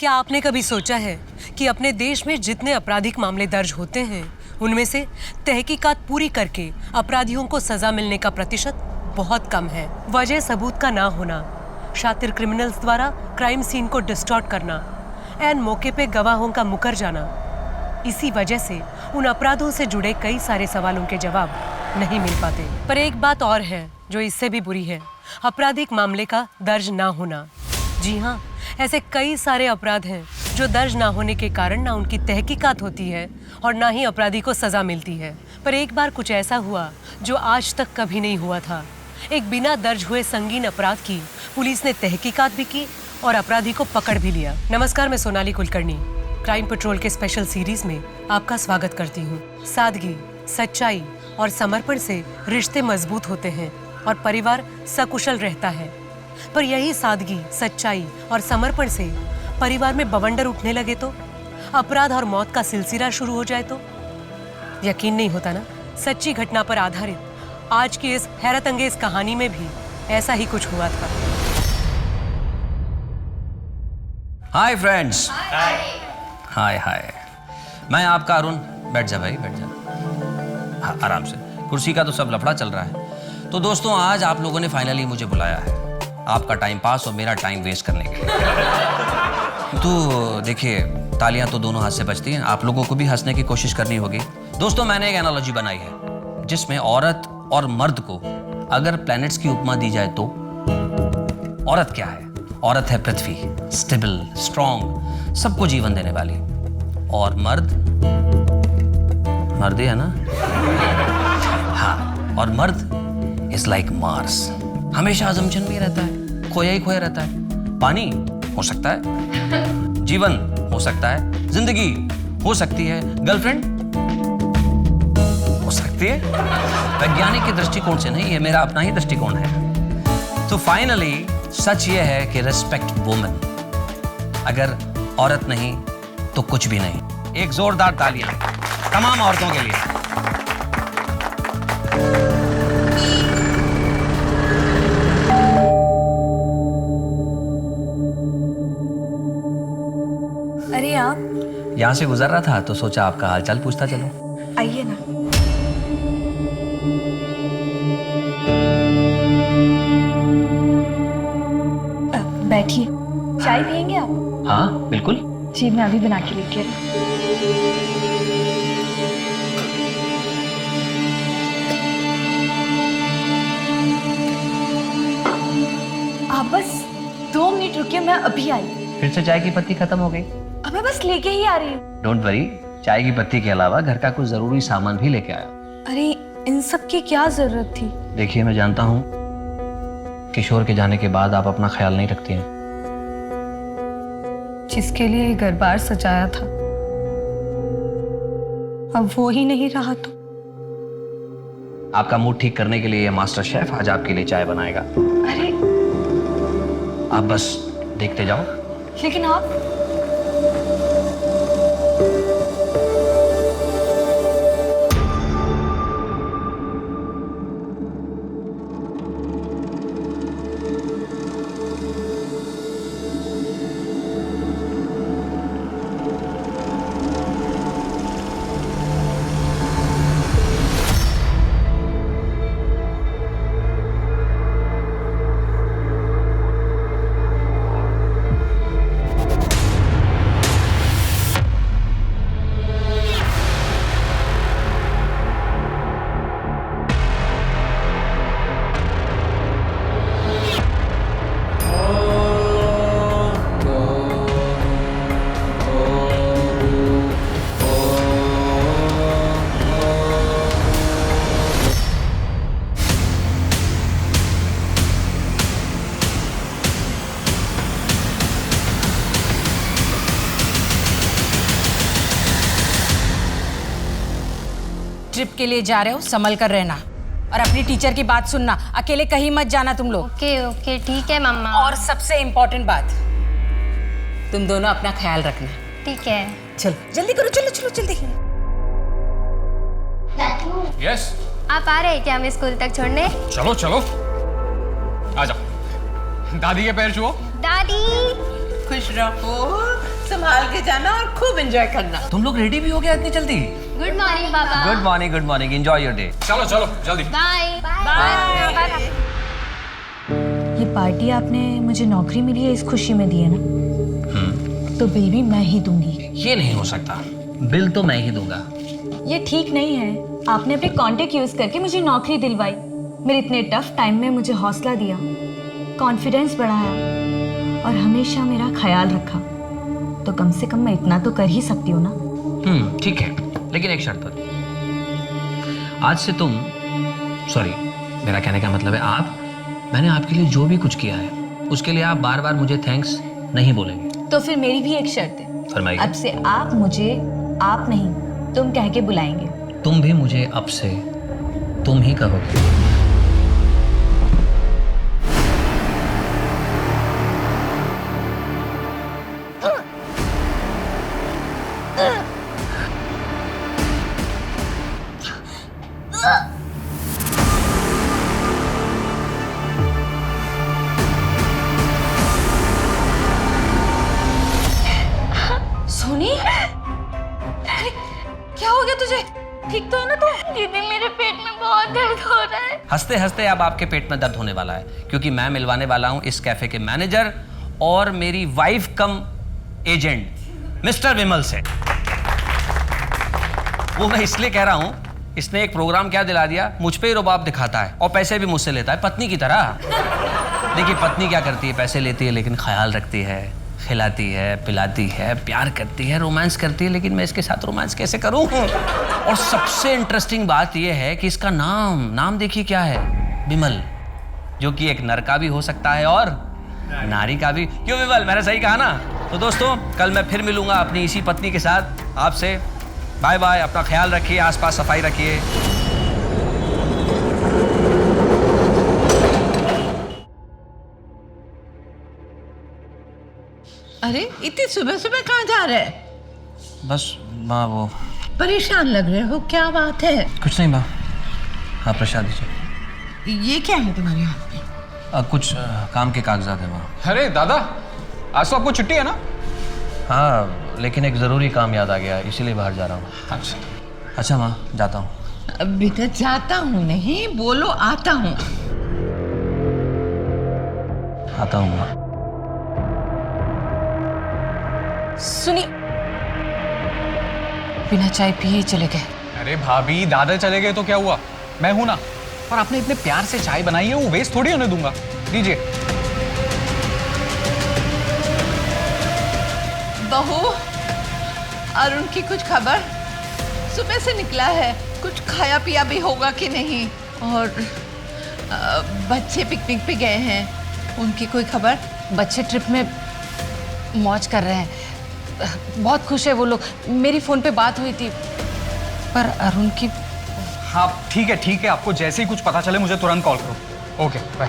क्या आपने कभी सोचा है कि अपने देश में जितने आपराधिक मामले दर्ज होते हैं उनमें से तहकीकात पूरी करके अपराधियों को सजा मिलने का प्रतिशत बहुत कम है। वजह सबूत का ना होना, शातिर क्रिमिनल्स द्वारा क्राइम सीन को डिस्टॉर्ट करना, एन मौके पे गवाहों का मुकर जाना, इसी वजह से उन अपराधों से जुड़े कई सारे सवालों के जवाब नहीं मिल पाते। पर एक बात और है जो इससे भी बुरी है, आपराधिक मामले का दर्ज ना होना। जी हाँ, ऐसे कई सारे अपराध हैं जो दर्ज ना होने के कारण ना उनकी तहकीकात होती है और ना ही अपराधी को सजा मिलती है। पर एक बार कुछ ऐसा हुआ जो आज तक कभी नहीं हुआ था। एक बिना दर्ज हुए संगीन अपराध की पुलिस ने तहकीकात भी की और अपराधी को पकड़ भी लिया। नमस्कार, मैं सोनाली कुलकर्णी क्राइम पेट्रोल के स्पेशल सीरीज में आपका स्वागत करती हूँ। सादगी, सच्चाई और समर्पण से रिश्ते मजबूत होते हैं और परिवार सकुशल रहता है। पर यही सादगी, सच्चाई और समर्पण से परिवार में बवंडर उठने लगे तो, अपराध और मौत का सिलसिला शुरू हो जाए तो यकीन नहीं होता ना। सच्ची घटना पर आधारित आज की इस हैरत अंगेज कहानी में भी ऐसा ही कुछ हुआ था। Hi friends. हाय हाय, मैं आपका अरुण। बैठ जा भाई, बैठ जा। हाँ, आराम से। कुर्सी का तो सब लफड़ा चल रहा है। तो दोस्तों, आज आप लोगों ने फाइनली मुझे बुलाया है आपका टाइम पास और मेरा टाइम वेस्ट करने के लिए। तो देखिए, तालियां तो दोनों हाथ से बजती हैं। आप लोगों को भी हंसने की कोशिश करनी होगी। दोस्तों, मैंने एक एनालॉजी बनाई है जिसमें औरत और मर्द को अगर प्लैनेट्स की उपमा दी जाए तो औरत क्या है? औरत है पृथ्वी, स्टेबल, स्ट्रॉन्ग, सबको जीवन देने वाली। और मर्द ही है ना? हाँ, और मर्द इज लाइक मार्स, हमेशा अजम्पशन में रहता है, खोया ही खोया रहता है। पानी हो सकता है, जीवन हो सकता है, जिंदगी हो सकती है, गर्लफ्रेंड हो सकती है। वैज्ञानिक के दृष्टिकोण से नहीं, ये मेरा अपना ही दृष्टिकोण है। तो फाइनली सच ये है कि रिस्पेक्ट वुमेन। अगर औरत नहीं तो कुछ भी नहीं। एक जोरदार तालियां तमाम औरतों के लिए। अरे आप यहां से गुजर रहा था तो सोचा आपका हालचाल पूछता चलो। आइए ना। बैठिए, चाय पियेंगे आप? हाँ बिल्कुल। जी, मैं अभी बना के लेके आई। आप बस 2 मिनट रुकिए, मैं अभी आई। फिर से चाय की पत्ती खत्म हो गई? अब मैं बस लेके ही आ रही हूँ। डोंट वरी, चाय की पत्ती के अलावा घर का कुछ जरूरी सामान भी लेके आया। अरे, इन सब की क्या जरूरत थी? देखिए, मैं जानता हूँ किशोर के जाने के बाद आप अपना ख्याल नहीं रखती हैं। जिसके लिए घर बार सजाया था, अब वो ही नहीं रहा तो आपका मूड ठीक करने के लिए ये मास्टर शेफ आज आपके लिए चाय बनाएगा। अरे, आप बस देखते जाओ। लेकिन आप ट्रिप के लिए जा रहे हो, संभल कर रहना और अपनी टीचर की बात सुनना। अकेले कहीं मत जाना तुम लोग। ओके ओके, ठीक है मम्मा। और सबसे इम्पोर्टेंट बात, तुम दोनों अपना ख्याल रखना। ठीक है। चलो जल्दी करो, चलो चलो जल्दी। यस, आप आ रहे हैं क्या हमें स्कूल तक छोड़ने? चलो चलो आ जाओ। दादी के पैर छुओ। दादी खुश रहो। संभाल के जाना और खूब एंजॉय करना। तुम लोग रेडी भी हो गया इतनी जल्दी? गुड मॉर्निंग पापा। Good morning, enjoy your day. चलो चलो जल्दी। Bye bye. ये पार्टी आपने मुझे नौकरी मिली है इस खुशी में दी है ना, तो बिल भी मैं ही दूंगी। ये नहीं हो सकता, बिल तो मैं ही दूंगा। ये ठीक नहीं है। आपने अपने कांटेक्ट यूज करके मुझे नौकरी दिलवाई, मेरे इतने टफ टाइम में मुझे हौसला दिया, कॉन्फिडेंस बढ़ाया और हमेशा मेरा ख्याल रखा, तो कम से कम मैं इतना तो कर ही सकती हूँ ना। ठीक है, लेकिन एक शर्त पर। आज से तुम, सॉरी मेरा कहने का मतलब है आप, मैंने आपके लिए जो भी कुछ किया है उसके लिए आप बार बार मुझे थैंक्स नहीं बोलेंगे। तो फिर मेरी भी एक शर्त है, फरमाइए। अब से आप मुझे आप नहीं तुम कह के बुलाएंगे। तुम भी मुझे अब से तुम ही कहोगे। सोनी, अरे क्या हो गया तुझे? ठीक तो है ना तू? दीदी मेरे पेट में बहुत दर्द हो रहा है। हंसते हंसते अब आपके पेट में दर्द होने वाला है, क्योंकि मैं मिलवाने वाला हूं इस कैफे के मैनेजर और मेरी वाइफ कम एजेंट मिस्टर विमल से। वो मैं इसलिए कह रहा हूं, इसने एक प्रोग्राम क्या दिला दिया, मुझ पे ही रुबाब दिखाता है और पैसे भी मुझसे लेता है पत्नी की तरह। देखिए पत्नी क्या करती है, पैसे लेती है लेकिन ख्याल रखती है, खिलाती है, पिलाती है, प्यार करती है, रोमांस करती है, लेकिन मैं इसके साथ रोमांस कैसे करूं? और सबसे इंटरेस्टिंग बात यह है कि इसका नाम देखिए क्या है, विमल, जो कि एक नर का भी हो सकता है और नारी का भी। क्यों विमल, मैंने सही कहा ना? तो दोस्तों कल मैं फिर मिलूंगा अपनी इसी पत्नी के साथ आपसे। बाय बाय, अपना ख्याल रखिए, आसपास सफाई रखिए। अरे इतनी सुबह सुबह कहाँ जा रहे हैं? बस माँ वो परेशान लग रहे हो, क्या बात है? कुछ नहीं माँ, हाँ प्रसाद दीजिए। ये क्या है तुम्हारे हाथ में? कुछ काम के कागजात है माँ। अरे दादा, आज तो आपको छुट्टी है ना? हाँ, लेकिन एक ज़रूरी काम याद आ गया, इसीलिए बाहर जा रहा हूँ। अच्छा माँ, जाता हूँ। बेटा जाता हूँ नहीं, बोलो आता हूँ। आता हूँ माँ। सुनी, बिना चाय पिए ही चले गए। अरे भाभी, दादा चले गए तो क्या हुआ, मैं हूं ना। और आपने इतने प्यार से चाय बनाई है, वो वेस्ट थोड़ी होने दूंगा। दीजिए। बहू, अरुण की कुछ खबर? सुबह से निकला है, कुछ खाया पिया भी होगा कि नहीं? और बच्चे पिकनिक पे गए हैं, उनकी कोई खबर? बच्चे ट्रिप में मौज कर रहे हैं, बहुत खुश है वो लोग। मेरी फोन पे बात हुई थी, पर अरुण की। हाँ ठीक है, आपको जैसे ही कुछ पता चले मुझे तुरंत कॉल करो। Okay bye.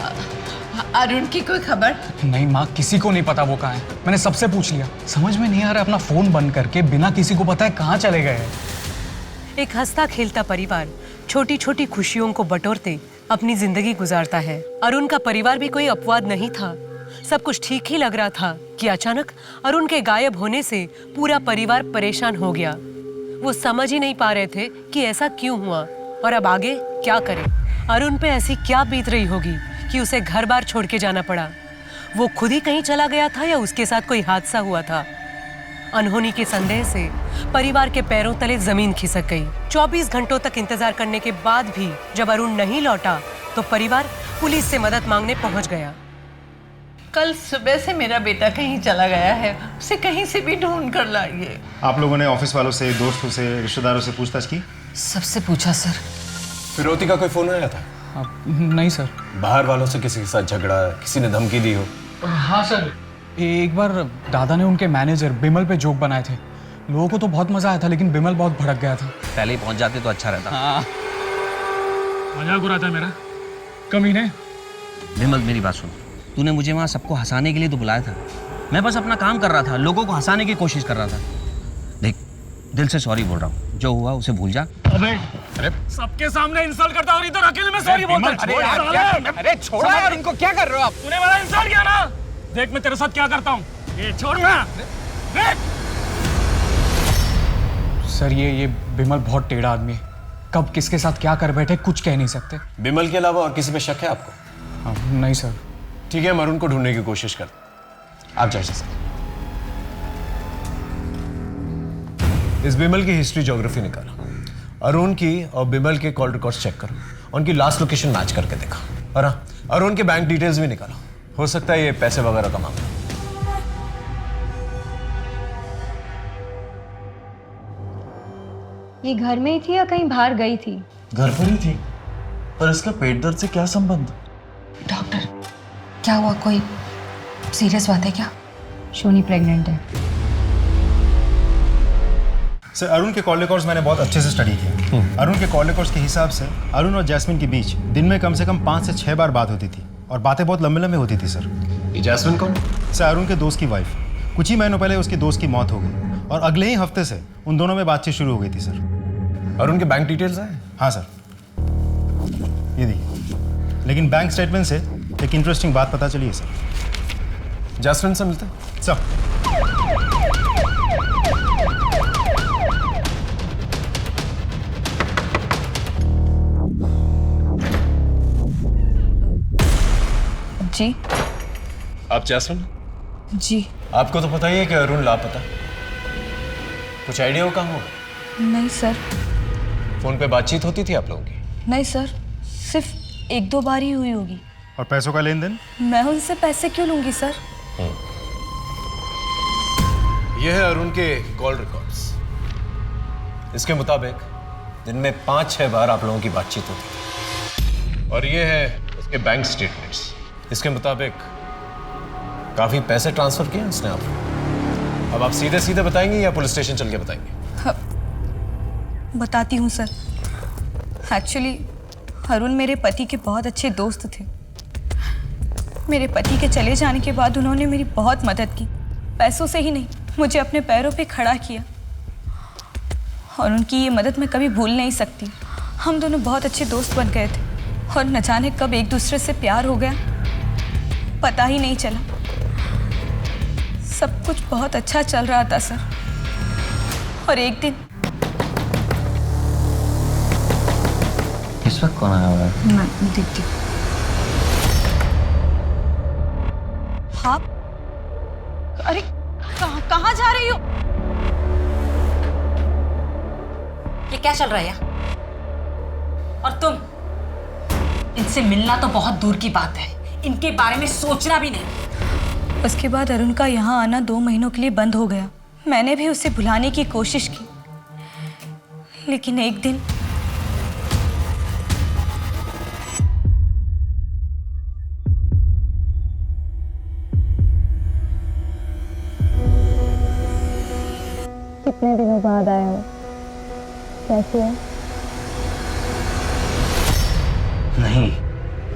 अरुण की कोई खबर? नहीं माँ, किसी को नहीं पता वो कहाँ है। मैंने सबसे पूछ लिया, समझ में नहीं आ रहा, अपना फोन बंद करके बिना किसी को पता है कहाँ चले गए हैं। एक हंसता खेलता परिवार छोटी छोटी खुशियों को बटोरते अपनी जिंदगी गुजारता है। अरुण का परिवार भी कोई अपवाद नहीं था। सब कुछ ठीक ही लग रहा था कि अचानक अरुण के गायब होने से पूरा परिवार परेशान हो गया। वो समझ ही नहीं पा रहे थे कि ऐसा क्यों हुआ और अब आगे क्या करें। अरुण पे ऐसी क्या बीत रही होगी कि उसे घर बार छोड़ के जाना पड़ा। वो खुद ही कहीं चला गया था या उसके साथ कोई हादसा हुआ था। अनहोनी के संदेह से परिवार के पैरों तले जमीन खिसक गई। 24 घंटों तक इंतजार करने के बाद भी जब अरुण नहीं लौटा तो परिवार पुलिस से मदद मांगने पहुंच गया। कल सुबह से मेरा बेटा कहीं चला गया है, उसे कहीं से भी ढूंढ कर लाइए। आप लोगों ने ऑफिस वालों से, दोस्तों से, रिश्तेदारों से पूछताछ की? सबसे पूछा सर। फिरौती का कोई फोन आया था? नहीं सर। बाहर वालों से किसी के साथ झगड़ा, किसी ने धमकी दी हो? हाँ सर, एक बार दादा ने उनके मैनेजर बिमल पे जोक बनाए थे। लोगों को तो बहुत मजा आया था, लेकिन बिमल बहुत भड़क गया था। पहले ही पहुंच जाते तो अच्छा रहता। हाँ, मजाक उड़ाता है मेरा कमीने। विमल मेरी बात सुन, तूने मुझे वहाँ सबको हंसाने के लिए तो बुलाया था। मैं बस अपना काम कर रहा था, लोगों को हंसाने की कोशिश कर रहा था। देख, दिल से सॉरी बोल रहा हूँ, जो हुआ उसे भूल जा। अबे, अरे सबके सामने इंसल्ट करता और इधर अकेले में सॉरी बोलता है। अरे छोड़ो यार, इनको क्या कर रहे हो आप? तूने मेरा इंसल्ट किया ना, देख मैं तेरे साथ क्या करता हूँ। ये छोड़ ना। सर ये बिमल बहुत टेढ़ा आदमी है, कब किसके साथ क्या कर बैठे कुछ कह नहीं सकते। बिमल के अलावा और किसी पे शक है आपको? नहीं सर। ठीक है, हम अरुण को ढूंढने की कोशिश करते हैं। आप जाइए सर। इस बिमल की हिस्ट्री ज्योग्राफी निकाला, अरुण की और बिमल के कॉल रिकॉर्ड्स चेक करो, उनकी लास्ट लोकेशन मैच करके देखा, और हाँ, अरुण के बैंक डिटेल्स भी निकाला। हो सकता है ये पैसे वगैरह का मामला। ये घर में ही थी या कहीं बाहर गई थी? घर पर ही थी, पर इसका पेट दर्द से क्या संबंध? डॉक्टर, क्या हुआ? कोई सीरियस बात है क्या? शोनी प्रेग्नेंट है। सर अरुण के कॉल रिकॉर्ड्स मैंने बहुत अच्छे से स्टडी किए। अरुण के कॉल रिकॉर्ड्स के हिसाब से अरुण और जैस्मिन के बीच दिन में कम से कम 5 से 6 बार बात होती थी, और बातें बहुत लंबे लंबे होती थी सर। ये जैस्मिन कौन? सर अरुण के दोस्त की वाइफ। कुछ ही महीनों पहले उसके दोस्त की मौत हो गई, और अगले ही हफ्ते से उन दोनों में बातचीत शुरू हो गई थी सर। अरुण के बैंक डिटेल्स हैं? हाँ सर, ये देखिए। लेकिन बैंक स्टेटमेंट से एक इंटरेस्टिंग बात पता चली है सर। जैस्मिन से मिलते हैं सर। जी। आप जैस्मिन? जी। आपको तो पता ही है कि अरुण लापता। कुछ आइडिया हो कहाँ होगा? नहीं सर। फोन पे बातचीत होती थी आप लोगों की? नहीं सर, सिर्फ 1-2 बार ही हुई होगी। और पैसों का लेन देन? मैं उनसे पैसे क्यों लूंगी सर? यह है अरुण के कॉल रिकॉर्ड्स। इसके मुताबिक दिन में 5-6 बार आप लोगों की बातचीत होती थी, और ये है उसके बैंक स्टेटमेंट्स। इसके मुताबिक काफी पैसे ट्रांसफर किए उसने आपको। अब आप सीधे सीधे बताएंगे या पुलिस स्टेशन चल के बताएंगे? बताती हूँ सर। एक्चुअली अरुण मेरे पति के बहुत अच्छे दोस्त थे। मेरे पति के चले जाने के बाद उन्होंने मेरी बहुत मदद की, पैसों से ही नहीं, मुझे अपने पैरों पे खड़ा किया, और उनकी ये मदद मैं कभी भूल नहीं सकती। हम दोनों बहुत अच्छे दोस्त बन गए थे, और न जाने कब एक दूसरे से प्यार हो गया, पता ही नहीं चला। सब कुछ बहुत अच्छा चल रहा था सर, और एक दिन। इस वक्त कौन आया हुआ है? मैं देखती हूँ। आप? अरे कहाँ जा रही हो? ये क्या चल रहा है यार? और तुम? इनसे मिलना तो बहुत दूर की बात है, इनके बारे में सोचना भी नहीं। उसके बाद अरुण का यहाँ आना 2 महीनों के लिए बंद हो गया। मैंने भी उसे भुलाने की कोशिश की, लेकिन एक दिन कितने दिनों बाद आया हो? कैसे है? नहीं,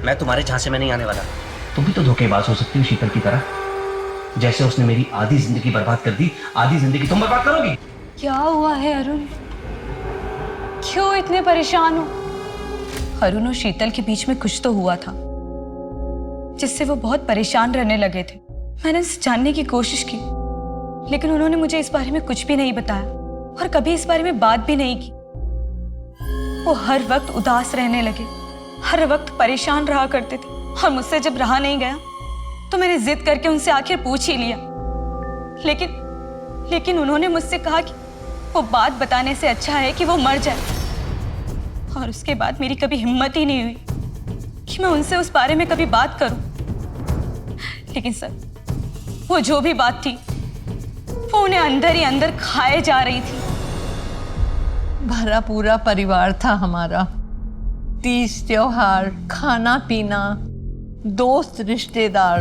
मैं तुम्हारे झांसे में नहीं आने वाला। तुम भी तो धोखेबाज हो सकती हो शीतल की तरह। जैसे उसने मेरी आधी जिंदगी बर्बाद कर दी, आधी जिंदगी तुम बर्बाद करोगी। क्या हुआ है अरुण? क्यों इतने परेशान हो? अरुण और शीतल के बीच में कुछ तो हुआ था, जिससे वो बहुत परेशान रहने लगे थे। मैंने उनसे जानने की कोशिश की, लेकिन उन्होंने मुझे इस बारे में कुछ भी नहीं बताया, और कभी इस बारे में बात भी नहीं की। वो हर वक्त उदास रहने लगे, हर वक्त परेशान रहा करते थे, और मुझसे जब रहा नहीं गया तो मैंने जिद करके उनसे आखिर पूछ ही लिया। लेकिन उन्होंने मुझसे कहा कि वो बात बताने से अच्छा है कि वो मर जाए। और उसके बाद मेरी कभी हिम्मत ही नहीं हुई कि मैं उनसे उस बारे में कभी बात करूं। लेकिन सर, वो जो भी बात थी वो उन्हें अंदर ही अंदर खाए जा रही थी। भरा पूरा परिवार था हमारा। तीज त्योहार, खाना पीना, दोस्त रिश्तेदार,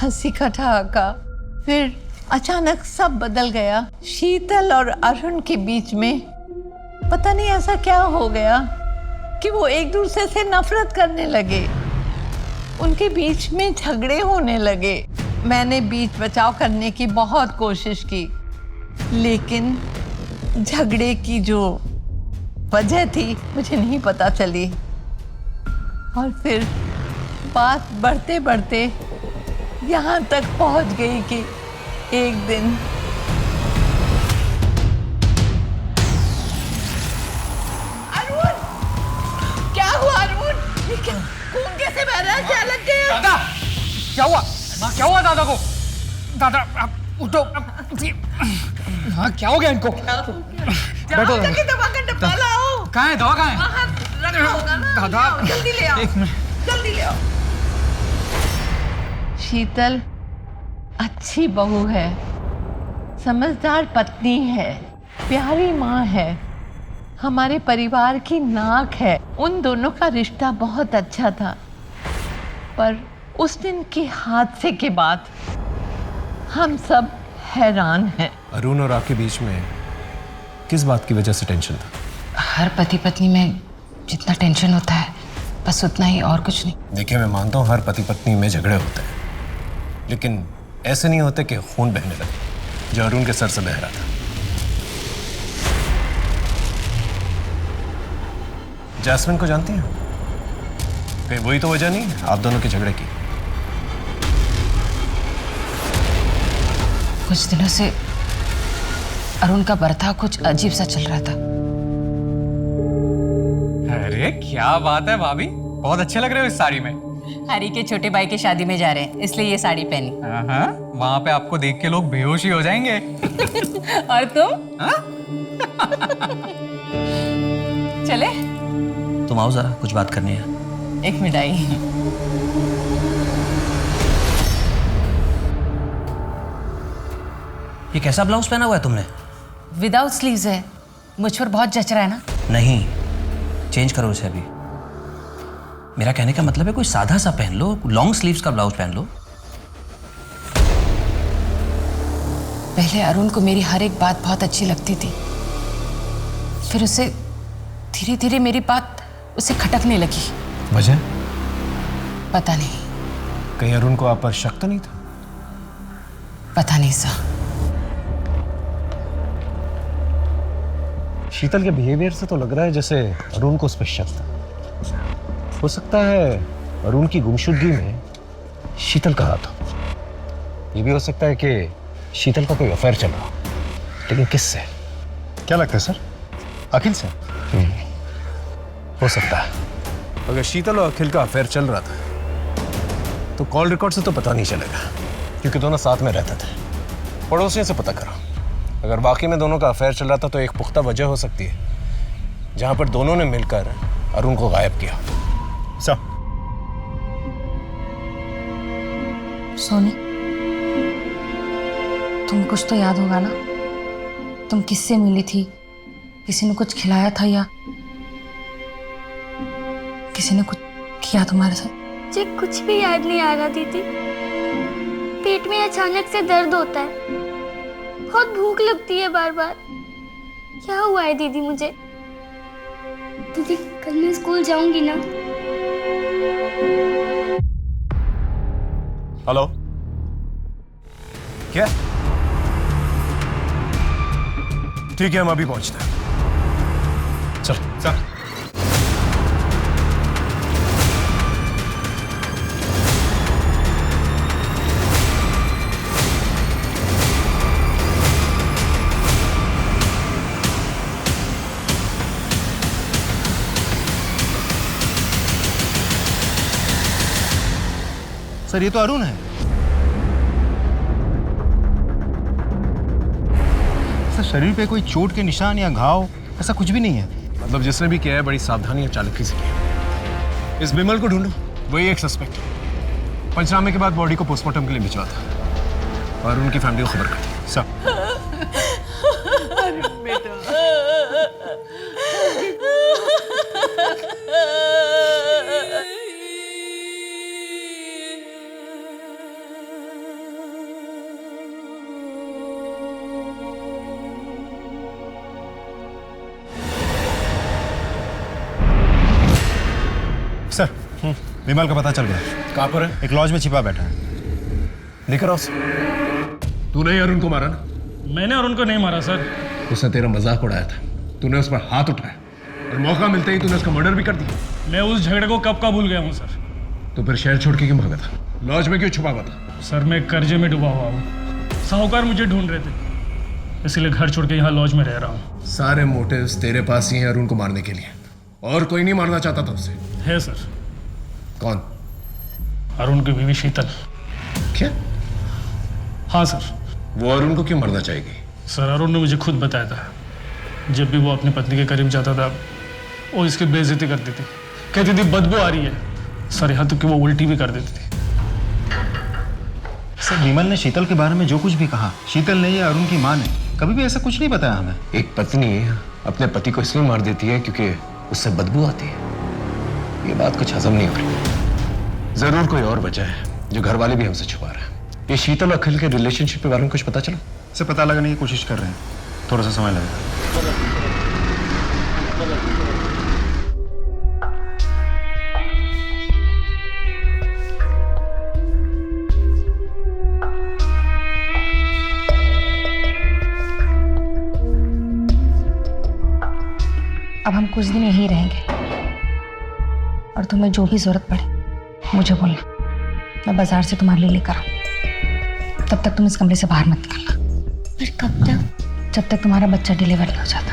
हंसी ठहाका। फिर अचानक सब बदल गया। शीतल और अरुण के बीच में पता नहीं ऐसा क्या हो गया कि वो एक दूसरे से नफरत करने लगे। उनके बीच में झगड़े होने लगे। मैंने बीच बचाव करने की बहुत कोशिश की, लेकिन झगड़े की जो वजह थी मुझे नहीं पता चली। और फिर बात बढ़ते बढ़ते यहाँ तक पहुँच गई कि एक दिन क्या हुआ माँ? क्या हुआ दादा को? दादा आप उठो। हाँ क्या हो गया इनको? बैठो जाके दवा का डब्बा लाओ। कहाँ है दवा? कहाँ है? बाहर रखा होगा ना। दादा जल्दी ले आओ, एक मिनट। जल्दी ले आओ। शीतल अच्छी बहू है, समझदार पत्नी है, प्यारी माँ है, हमारे परिवार की नाक है। उन दोनों का रिश्ता बहुत अच्छा था, पर उस दिन के हादसे के बाद हम सब हैरान हैं। अरुण और आपके बीच में किस बात की वजह से टेंशन था? हर पति पत्नी में जितना टेंशन होता है बस उतना ही, और कुछ नहीं। देखिए, मैं मानता हूँ हर पति पत्नी में झगड़े होते हैं, लेकिन ऐसे नहीं होते कि खून बहने लगे, जो अरुण के सर से बह रहा था। जैस्मिन को जानती हैं? कहीं वही तो वजह नहीं आप दोनों के झगड़े की? कुछ दिनों से अरुण का बर्ताव कुछ अजीब सा चल रहा था। अरे क्या बात है भाभी, बहुत अच्छे लग रहे हो इस साड़ी में। हरी के छोटे भाई की शादी में जा रहे हैं, इसलिए ये साड़ी पहनी। हाँ, वहाँ पे आपको देख के लोग बेहोश ही हो जाएंगे। और तुम? चले? तुम आओ जरा, कुछ बात करनी है। एक मिठाई। ये कैसा ब्लाउज पहना हुआ है तुमने? विदाउट स्लीव्स है, मुझ पर बहुत जच रहा है ना। नहीं, चेंज करो इसे अभी। मेरा कहने का मतलब है कोई सादा सा पहन लो, लॉन्ग स्लीव्स का ब्लाउज पहन लो। पहले अरुण को मेरी हर एक बात बहुत अच्छी लगती थी, फिर उसे धीरे धीरे मेरी बात उसे खटकने लगी। वजह? पता नहीं। कहीं अरुण को आप पर शक तो नहीं था? पता नहीं सा। शीतल के बिहेवियर से तो लग रहा है जैसे अरुण को उस पर शक था। हो सकता है अरुण की गुमशुदगी में शीतल का हाथ हो। ये भी हो सकता है कि शीतल का कोई अफेयर चल रहा हो, लेकिन किससे? क्या लगता है सर? अखिल से? हो सकता है। अगर शीतल और अखिल का अफेयर चल रहा था तो कॉल रिकॉर्ड से तो पता नहीं चलेगा, क्योंकि दोनों साथ में रहते थे। पड़ोसियों से पता करो। अगर वाकई में दोनों का अफेयर चल रहा था तो एक पुख्ता वजह हो सकती है जहां पर दोनों ने मिलकर अरुण को गायब किया। सर सोनी, तुम कुछ तो याद होगा ना? तुम किससे मिली थी? किसी ने कुछ खिलाया था या किसी ने कुछ किया तुम्हारे साथ? मुझे कुछ भी याद नहीं आ रहा दीदी। पेट में अचानक से दर्द होता है, बहुत भूख लगती है बार बार। क्या हुआ है दीदी मुझे? दीदी कल मैं स्कूल जाऊंगी ना? हेलो, क्या? ठीक है, हम अभी पहुंचते हैं। चल सर। सर, ये तो अरुण है। सर, शरीर पे कोई चोट के निशान या घाव ऐसा कुछ भी नहीं है। मतलब जिसने भी किया है बड़ी सावधानी और चालाकी से किया। इस बिमल को ढूंढो, वही एक सस्पेक्ट। पंचनामे के बाद बॉडी को पोस्टमार्टम के लिए भिजवा था और उनकी फैमिली को खबर कर दी। सर, सर, विमल का पता चल गया। कहाँ पर है? एक लॉज में छिपा बैठा है। लेकर आओ। तूने ही अरुण को मारा ना? मैंने अरुण को नहीं मारा सर। उसने तेरा मजाक उड़ाया था, तूने उस पर हाथ उठाया और मौका मिलते ही तूने उसका मर्डर भी कर दिया। मैं उस झगड़े को कब का भूल गया हूँ सर। तो फिर शहर छोड़ के क्यों भागा था? लॉज में क्यों छुपा हुआ था? सर, मैं कर्जे में डूबा हुआ हूँ। साहूकार मुझे ढूंढ रहे थे, इसलिए घर छोड़ के यहाँ लॉज में रह रहा हूँ। सारे मोटिव्स तेरे पास ही हैं अरुण को मारने के लिए, और कोई नहीं मारना चाहता था उसे? है सर। कौन? अरुण की बीवी शीतल। क्या? हाँ सर। वो अरुण को क्यों मरना चाहेगी? सर अरुण ने मुझे खुद बताया था, जब भी वो अपनी पत्नी के करीब जाता था वो इसकी बेइज्जती करती थी, कहती थी बदबू आ रही है। सर यहाँ तक कि वो उल्टी भी कर देती थी। सर विमल ने शीतल के बारे में जो कुछ भी कहा, शीतल ने या अरुण की माँ ने कभी भी ऐसा कुछ नहीं बताया हमें। एक पत्नी अपने पति को इसलिए मार देती है क्योंकि उससे बदबू आती है। ये बात कुछ हजम नहीं हो रही। जरूर कोई और वजह है जो घर वाले भी हमसे छुपा रहे हैं। ये शीतल और अखिल के रिलेशनशिप के बारे में कुछ पता चला? से पता लगाने की कोशिश कर रहे हैं, थोड़ा सा समय लगेगा। अब हम कुछ दिन यहीं रहेंगे और तुम्हें जो भी जरूरत पड़े मुझे बोलना, मैं बाजार से तुम्हारे लिए लेकर आऊँ। तब तक तुम इस कमरे से बाहर मत निकलना। पर कब तक? जब तक तुम्हारा बच्चा डिलीवर नहीं हो जाता।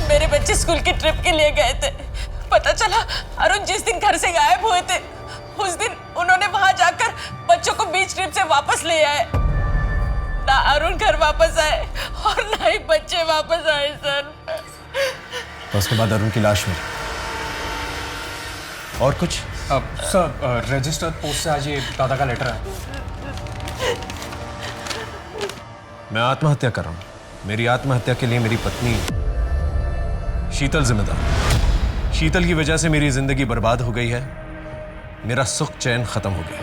मेरे बच्चे स्कूल की ट्रिप के लिए गए थे। पता चला अरुण जिस दिन घर से गायब हुए थे उस दिन उन्होंने वहां जाकर बच्चों को बीच ट्रिप से वापस ले आए। ना अरुण घर वापस आए और ना ही बच्चे वापस आए सर। और उसके बाद अरुण की लाश मिली। और कुछ? सर रजिस्टर्ड पोस्ट से आज ये दादा का लेटर है। मैं आत्महत्या कर रहा हूं। मेरी आत्महत्या के लिए मेरी पत्नी शीतल जिम्मेदार। शीतल की वजह से मेरी जिंदगी बर्बाद हो गई है। मेरा सुख चैन खत्म हो गया।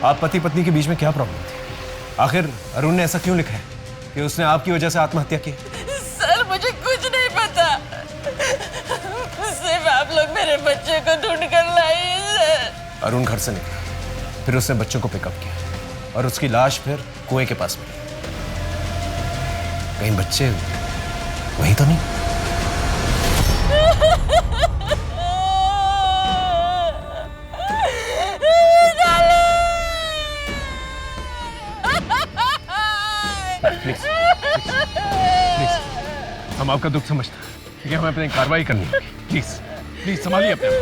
आप पति पत्नी के बीच में क्या प्रॉब्लम थी? आखिर अरुण ने ऐसा क्यों लिखा है कि उसने आपकी वजह से आत्महत्या की? सर मुझे कुछ नहीं पता, सिर्फ आप लोग मेरे बच्चे को ढूंढ कर लाइए सर। अरुण घर से निकला, फिर उसने बच्चों को पिकअप किया और उसकी लाश फिर कुएं के पास मिली। कहीं बच्चे वही तो नहीं? प्लीज हम आपका दुख समझते हैं, ठीक है? हमें अपनी कार्रवाई करनी है। प्लीज प्लीज संभालिए अपने आप।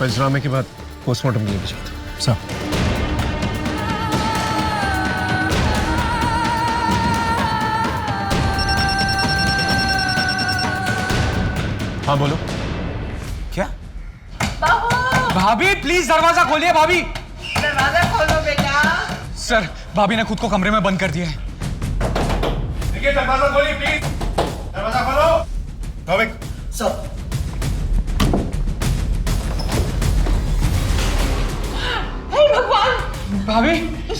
पंचनामे के बाद पोस्टमार्टम के लिए भिजवा दो। सर हाँ बोलो। क्या? भाभी प्लीज दरवाजा खोलिए। भाभी दरवाजा खोलो बेटा। सर भाभी ने खुद को कमरे में बंद कर दिया है। देखिए दरवाजा खोलिए प्लीज। दरवाजा खोलो। भाविक सर। भाभी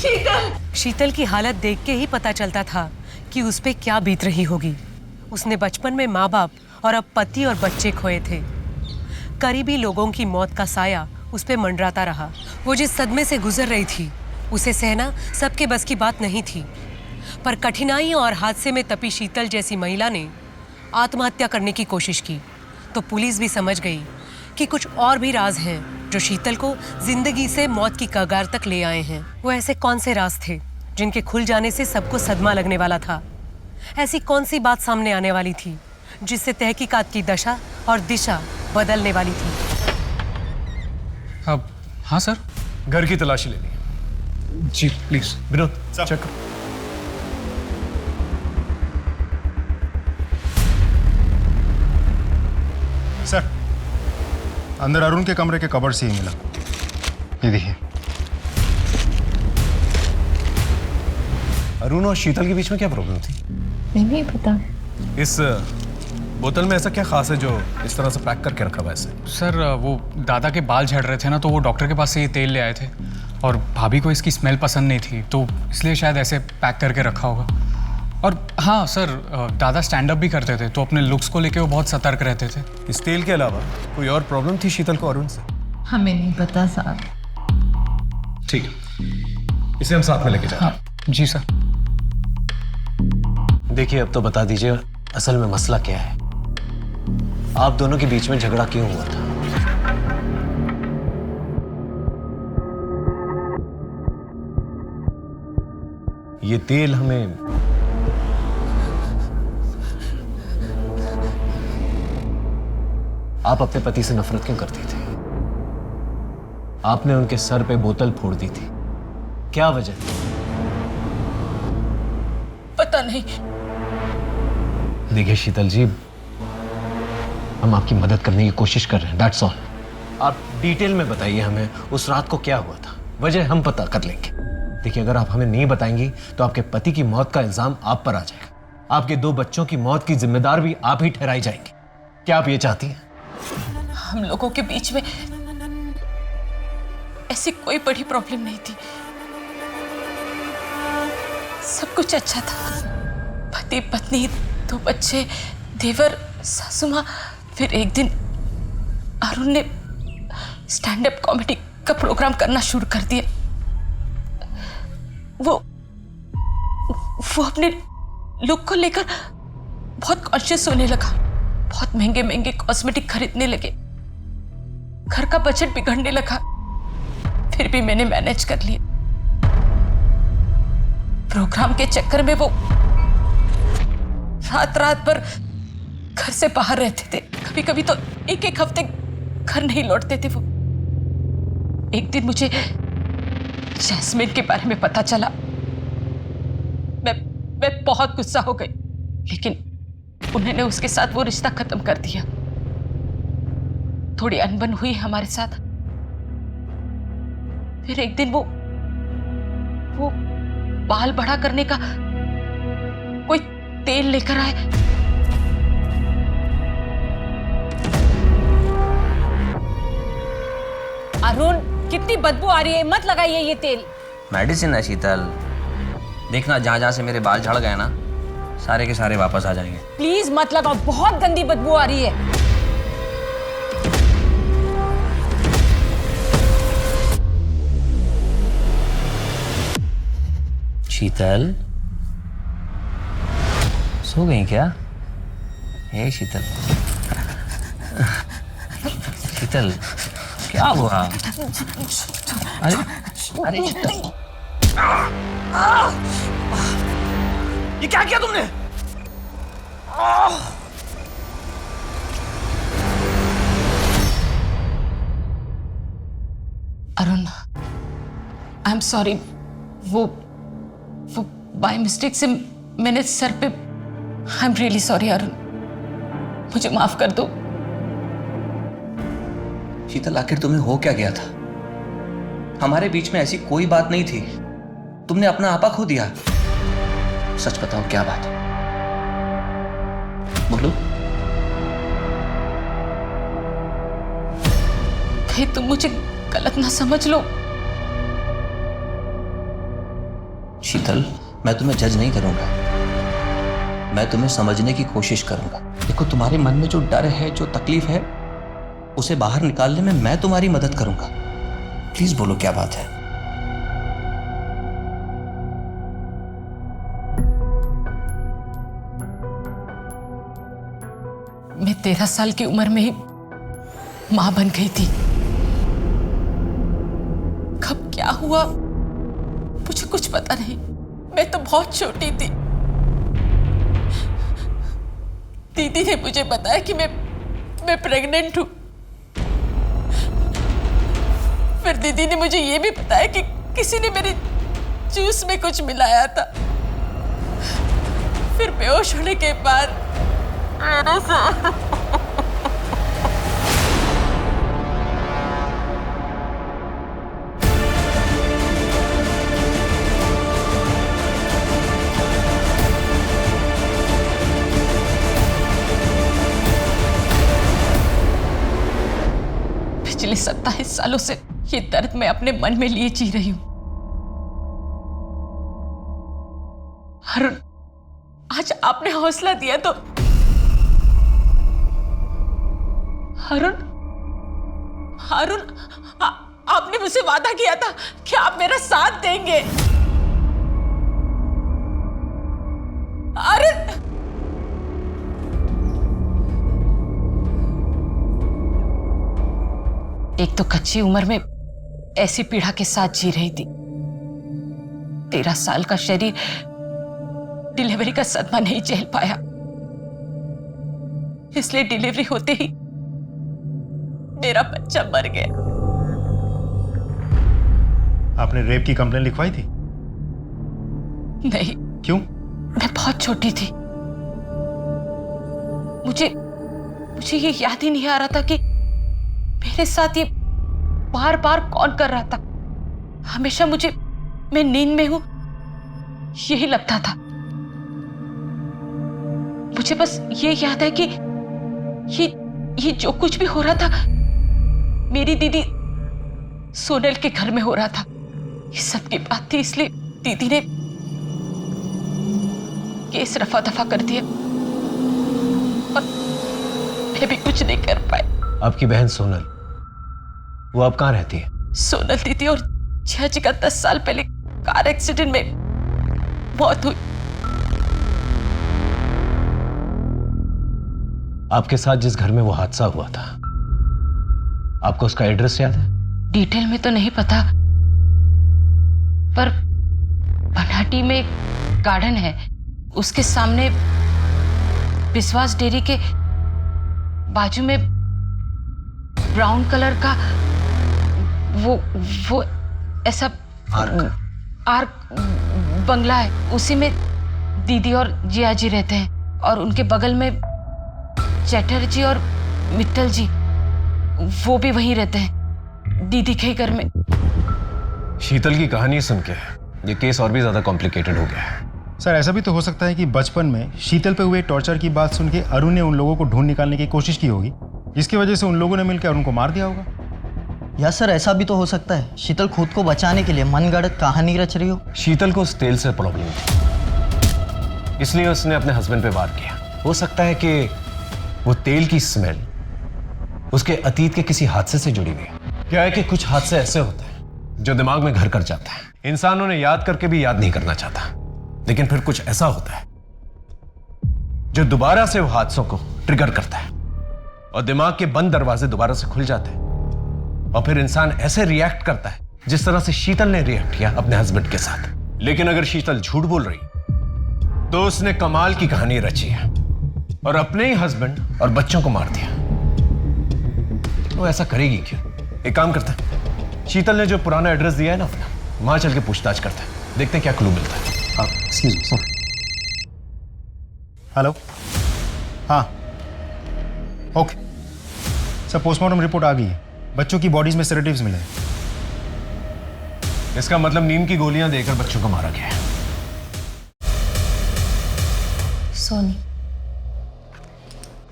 शीतल की हालत देख के ही पता चलता था कि उस पे क्या बीत रही होगी। उसने बचपन में माँ बाप और अब पति और बच्चे खोए थे। करीबी लोगों की मौत का साया उस पे मंडराता रहा। वो जिस सदमे से गुजर रही थी उसे सहना सबके बस की बात नहीं थी। पर कठिनाइयों और हादसे में तपी शीतल जैसी महिला ने आत्महत्या करने की कोशिश की तो पुलिस भी समझ गई कि कुछ और भी राज हैं जो शीतल को जिंदगी से मौत की कगार तक ले आए हैं। वो ऐसे कौन से राज थे जिनके खुल जाने से सबको सदमा लगने वाला था? ऐसी कौन सी बात सामने आने वाली थी जिससे तहकीकात की दशा और दिशा बदलने वाली थी? अब हाँ सर। घर की तलाशी लेनी है। जी प्लीज। विनोद चेक करो। सर अंदर अरुण के कमरे के कबर्ड से ही मिला। ये देखिए। अरुण और शीतल के बीच में क्या प्रॉब्लम थी? नहीं पता। इस बोतल में ऐसा क्या खास है जो इस तरह से पैक करके रखा हुआ है इसे? सर वो दादा के बाल झड़ रहे थे ना, तो वो डॉक्टर के पास से ये तेल ले आए थे और भाभी को इसकी स्मेल पसंद नहीं थी तो इसलिए शायद ऐसे पैक करके रखा होगा। और हाँ सर, दादा स्टैंड अप भी करते थे तो अपने लुक्स को लेके वो बहुत सतर्क रहते थे। इस तेल के अलावा कोई और प्रॉब्लम थी शीतल को अरुण से? हमें नहीं पता साहब। ठीक है, इसे हम साथ में लेके जाएं। हाँ जी सर। देखिए अब तो बता दीजिए असल में मसला क्या है? आप दोनों के बीच में झगड़ा क्यों हुआ था? ये तेल हमें आप अपने पति से नफरत क्यों करती थी? आपने उनके सर पे बोतल फोड़ दी थी, क्या वजह थी? पता नहीं। देखिए शीतल जी, हम आपकी मदद करने की कोशिश कर रहे हैं, दैट्स ऑल। आप डिटेल में बताइए हमें उस रात को क्या हुआ था, वजह हम पता कर लेंगे। देखिए, अगर आप हमें नहीं बताएंगी तो आपके पति की मौत का इल्जाम आप पर आ जाएगा। आपके 2 बच्चों की मौत की जिम्मेदार भी आप ही ठहराई जाएंगे। क्या आप ये चाहती हैं? हम लोगों के बीच में ऐसी कोई बड़ी प्रॉब्लम नहीं थी, सब कुछ अच्छा था। पति पत्नी, 2 बच्चे, देवर, सासू माँ। फिर एक दिन अरुण ने स्टैंड अप कॉमेडी का प्रोग्राम करना शुरू कर दिया। वो अपने लुक को लेकर बहुत कॉन्शियस होने लगा, बहुत महंगे महंगे कॉस्मेटिक खरीदने लगे, घर का बजट बिगड़ने लगा। फिर भी मैंने मैनेज कर लिया। प्रोग्राम के चक्कर में वो रात रात भर घर से बाहर रहते थे। कभी कभी तो एक हफ्ते घर नहीं लौटते थे वो। एक दिन मुझे जैस्मिन के बारे में पता चला। मैं बहुत गुस्सा हो गई, लेकिन उन्होंने उसके साथ वो रिश्ता खत्म कर दिया। थोड़ी अनबन हुई हमारे साथ। फिर एक दिन वो बाल बड़ा करने का कोई तेल लेकर आए। अरुण, कितनी बदबू आ रही है, मत लगाइए ये तेल। मेडिसिन है शीतल, देखना जहाँ जहाँ से मेरे बाल झड़ गए ना, सारे के सारे वापस आ जाएंगे। प्लीज मत लगाओ, बहुत गंदी बदबू आ रही है। शीतल, सो गई क्या? हे शीतल, शीतल क्या हुआ? अरे अरे शीतल, ये क्या किया तुमने? Arun, I am sorry. वो बाय मिस्टेक से मैंने सर पे। I am really sorry Arun, मुझे माफ कर दो। शीतल, आखिर तुम्हें हो क्या गया था? हमारे बीच में ऐसी कोई बात नहीं थी, तुमने अपना आपा खो दिया। सच बताओ, क्या बात है? बोलो। कहीं तुम मुझे गलत ना समझ लो। शीतल, मैं तुम्हें जज नहीं करूंगा, मैं तुम्हें समझने की कोशिश करूंगा। देखो, तुम्हारे मन में जो डर है, जो तकलीफ है, उसे बाहर निकालने में मैं तुम्हारी मदद करूंगा। प्लीज बोलो, क्या बात है? मैं 13 साल की उम्र में ही मां बन गई थी। कब क्या हुआ मुझे कुछ पता नहीं। मैं तो बहुत छोटी थी। दीदी ने मुझे बताया कि मैं प्रेग्नेंट हूं। फिर दीदी ने मुझे ये भी बताया कि किसी ने मेरे जूस में कुछ मिलाया था। फिर बेहोश होने के बाद मेरे से पिछले 27 सालों से ये दर्द मैं अपने मन में लिए जी रही हूं। अरुण, आज आपने हौसला दिया तो अरुण, आपने मुझसे वादा किया था कि आप मेरा साथ देंगे। अरुण, एक तो कच्ची उम्र में ऐसी पीड़ा के साथ जी रही थी। 13 साल का शरीर डिलीवरी का सदमा नहीं झेल पाया, इसलिए डिलीवरी होते ही मेरा बच्चा मर गया। आपने रेप की कंप्लेन लिखवाई थी? नहीं। क्यों? मैं बहुत छोटी थी। मुझे ये याद ही नहीं आ रहा था कि मेरे साथ ये बार बार कौन कर रहा था। हमेशा मैं नींद में हूं यही लगता था। मुझे बस ये याद है कि ये जो कुछ भी हो रहा था मेरी दीदी सोनल के घर में हो रहा था। ये सब की बात थी, इसलिए दीदी ने केस रफा दफा कर दिया और मैं भी कुछ नहीं कर पाई। आपकी बहन सोनल, वो अब कहाँ रहती है? सोनल दीदी और जिया जी का 10 साल पहले कार एक्सीडेंट में मौत हुई। आपके साथ जिस घर में वो हादसा हुआ था, आपको उसका एड्रेस याद है? डिटेल में तो नहीं पता, पर बनाटी में एक गार्डन है, उसके सामने विश्वास डेयरी के बाजू में ब्राउन कलर का वो ऐसा आर्क बंगला है। उसी में दीदी और जिया जी रहते हैं और उनके बगल में चटर्जी और मित्तल जी, वो भी वहीं रहते हैं दीदी के घर में। शीतल की कहानी सुन के ये केस और भी ज्यादा कॉम्प्लिकेटेड हो गया है। सर, ऐसा भी तो हो सकता है कि बचपन में शीतल पे हुए टॉर्चर की बात सुन के अरुण ने उन लोगों को ढूंढ निकालने की कोशिश की होगी, जिसकी वजह से उन लोगों ने मिलकर अरुण को मार दिया होगा। या सर ऐसा भी तो हो सकता है शीतल खुद को बचाने के लिए मनगढ़ंत कहानी रच रही हो। शीतल को उस तेल से प्रॉब्लम थी, इसलिए उसने अपने हस्बैंड पे वार किया। हो सकता है कि वो तेल की स्मेल उसके अतीत के किसी हादसे से जुड़ी हुई है। क्या है कि कुछ हादसे ऐसे होते हैं जो दिमाग में घर कर जाता है, इंसान उन्हें याद करके भी याद नहीं करना चाहता, लेकिन फिर कुछ ऐसा होता है जो दोबारा से वो हादसों को ट्रिगर करता है और दिमाग के बंद दरवाजे दोबारा से खुल जाते हैं और फिर इंसान ऐसे रिएक्ट करता है जिस तरह से शीतल ने रिएक्ट किया अपने हस्बैंड के साथ। लेकिन अगर शीतल झूठ बोल रही तो उसने कमाल की कहानी रची है और अपने ही हस्बैंड और बच्चों को मार दिया। वो ऐसा करेगी क्यों? एक काम करते हैं, शीतल ने जो पुराना एड्रेस दिया है ना अपना, वहां चल के पूछताछ करते हैं, देखते हैं क्या क्लू मिलता है। Excuse me sir. हेलो, हाँ ओके सर, पोस्टमार्टम रिपोर्ट आ गई है। बच्चों की बॉडीज में सेडेटिव्स मिले हैं। इसका मतलब नींद की गोलियां देकर बच्चों को मारा गया है। सोनी,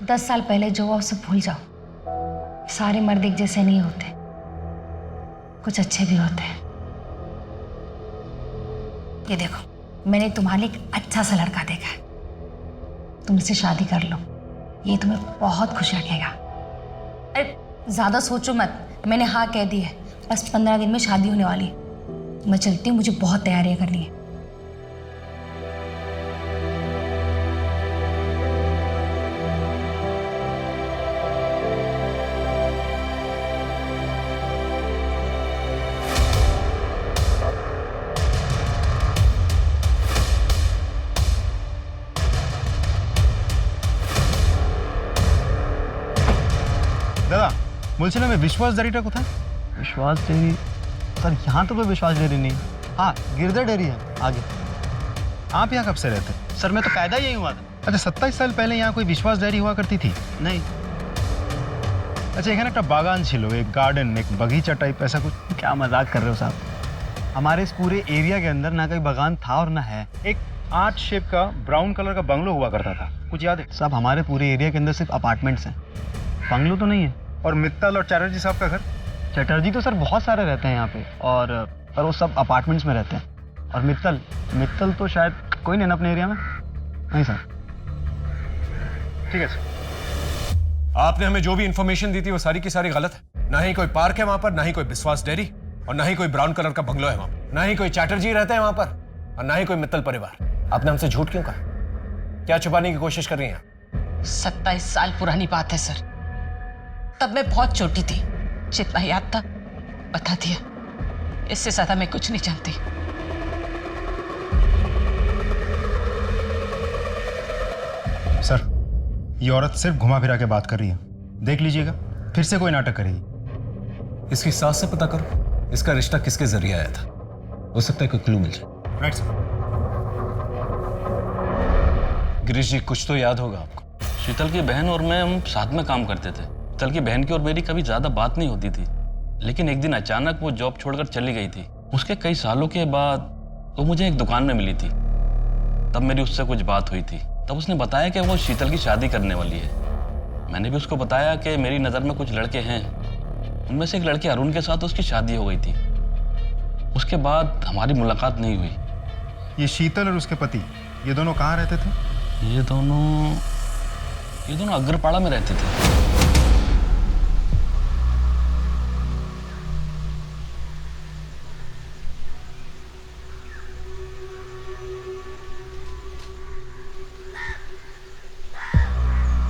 10 साल पहले जो हुआ उसे भूल जाओ। सारे मर्द एक जैसे नहीं होते, कुछ अच्छे भी होते हैं। ये देखो, मैंने तुम्हारे लिए एक अच्छा सा लड़का देखा है, तुम इससे शादी कर लो, ये तुम्हें बहुत खुश रखेगा। अरे ज़्यादा सोचो मत, मैंने हाँ कह दी है, बस 15 दिन में शादी होने वाली है। मैं चलती हूँ, मुझे बहुत तैयारियाँ करनी है। দাদা বলছিলাম এই विश्वास डेयरीটা কোথায়? विश्वास डेयरी सर, यहाँ तो कोई विश्वास डेयरी नहीं। हाँ, गिरधर डेयरी है आगे। आप यहाँ कब से रहते हैं? सर मैं तो पैदा यही हुआ था। अच्छा, 27 साल पहले यहाँ कोई विश्वास डेयरी हुआ करती थी? नहीं। अच्छा, এখানে একটা বাগান ছিল, एक गार्डन, एक बगीचा टाइप, ऐसा कुछ? क्या मजाक कर रहे हो साहब? हमारे इस पूरे एरिया के अंदर ना कोई बागान था और ना है। एक आर्ट शेप का ब्राउन कलर का बंगलो हुआ करता था, कुछ याद है? साहब हमारे पूरे एरिया के अंदर सिर्फ अपार्टमेंट्स हैं, बंगलो तो नहीं है। और मित्तल और चटर्जी साहब का घर? चटर्जी तो सर बहुत सारे रहते हैं यहाँ पे, और पर वो सब अपार्टमेंट्स में रहते हैं। और मित्तल तो शायद कोई नहीं ना अपने एरिया में। नहीं सर। ठीक है सर। आपने हमें जो भी इंफॉर्मेशन दी थी वो सारी की सारी गलत है। ना ही कोई पार्क है वहां पर, ना ही कोई विश्वास डेयरी, और ना ही कोई ब्राउन कलर का बंगलो है वहां पर, ना ही कोई चैटर्जी रहते हैं वहां पर, और ना ही कोई मित्तल परिवार। आपने हमसे झूठ क्यों कहा? क्या छुपाने की कोशिश कर रही हैं? 27 साल पुरानी बात है सर, तब मैं बहुत छोटी थी, जितना याद था बता दिया, इससे ज्यादा मैं कुछ नहीं जानती। सर, ये औरत सिर्फ घुमा फिरा के बात कर रही है, देख लीजिएगा। फिर से कोई नाटक करेगी। इसकी सास से पता करो इसका रिश्ता किसके जरिए आया था, हो सकता है कोई क्लू मिल जाए। Right sir. गिरीश जी कुछ तो याद होगा आपको। शीतल की बहन और मैं हम साथ में काम करते थे। शीतल की बहन की और मेरी कभी ज्यादा बात नहीं होती थी, लेकिन एक दिन अचानक वो जॉब छोड़कर चली गई थी। उसके कई सालों के बाद वो मुझे एक दुकान में मिली थी। तब मेरी उससे कुछ बात हुई थी। तब उसने बताया कि वो शीतल की शादी करने वाली है। मैंने भी उसको बताया कि मेरी नज़र में कुछ लड़के हैं, उनमें से एक लड़के अरुण के साथ उसकी शादी हो गई थी। उसके बाद हमारी मुलाकात नहीं हुई। ये शीतल और उसके पति ये दोनों कहाँ रहते थे? ये दोनों अग्रपाड़ा में रहते थे।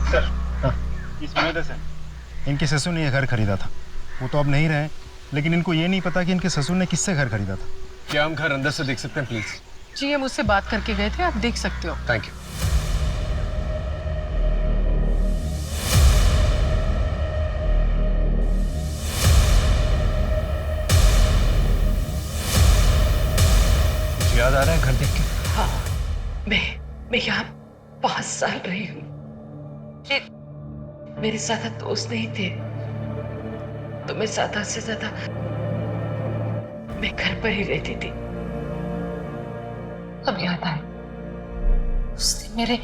सर इस वजह से इनके ससुर ने यह घर खरीदा था। वो तो अब नहीं रहे, लेकिन इनको ये नहीं पता कि इनके ससुर ने किससे घर खरीदा था। क्या हम घर अंदर से देख सकते हैं प्लीज? जी हम उससे बात करके गए थे, आप देख सकते हो। Thank you. याद आ रहा है घर देख के? हाँ, मैं यहाँ 5 साल रही हूँ। मेरे ज्यादा दोस्त नहीं थे, तो मैं ज्यादा से ज्यादा मैं घर पर ही रहती थी। अब याद आए, उस दिन मेरे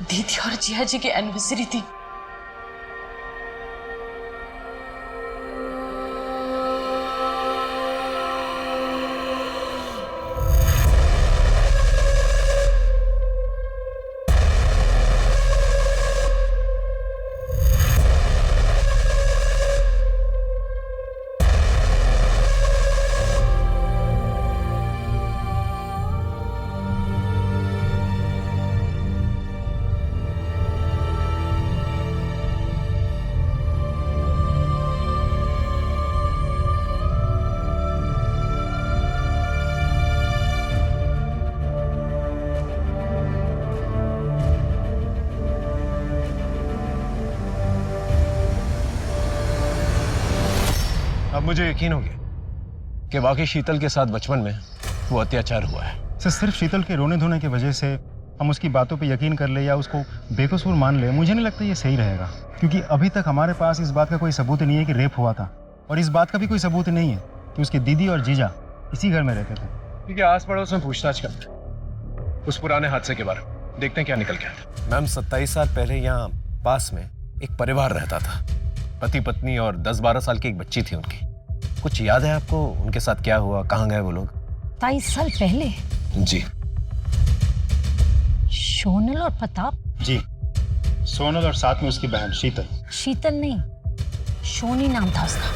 दीदी और जिया जी की एनिवर्सरी थी। अब मुझे यकीन हो गया कि वाकई शीतल के साथ बचपन में वो अत्याचार हुआ है। सर सिर्फ शीतल के रोने धोने की वजह से हम उसकी बातों पे यकीन कर ले या उसको बेकसूर मान ले, मुझे नहीं लगता ये सही रहेगा। क्योंकि अभी तक हमारे पास इस बात का कोई सबूत नहीं है कि रेप हुआ था, और इस बात का भी कोई सबूत नहीं है कि उसकी दीदी और जीजा इसी घर में रहते थे। ठीक है, आस पड़ोस में पूछताछ करते हैं उस पुराने हादसे के बारे में, देखते हैं क्या निकल के आता है। मैम 27 साल पहले यहाँ पास में एक परिवार रहता था, पति पत्नी और 10-12 साल की एक बच्ची थी उनकी। कुछ याद है आपको उनके साथ क्या हुआ, कहाँ गए वो लोग? 27 साल पहले? जी। सोनल और प्रताप? जी, सोनल और साथ में उसकी बहन शीतल। शीतल नहीं, सोनी नाम था उसका।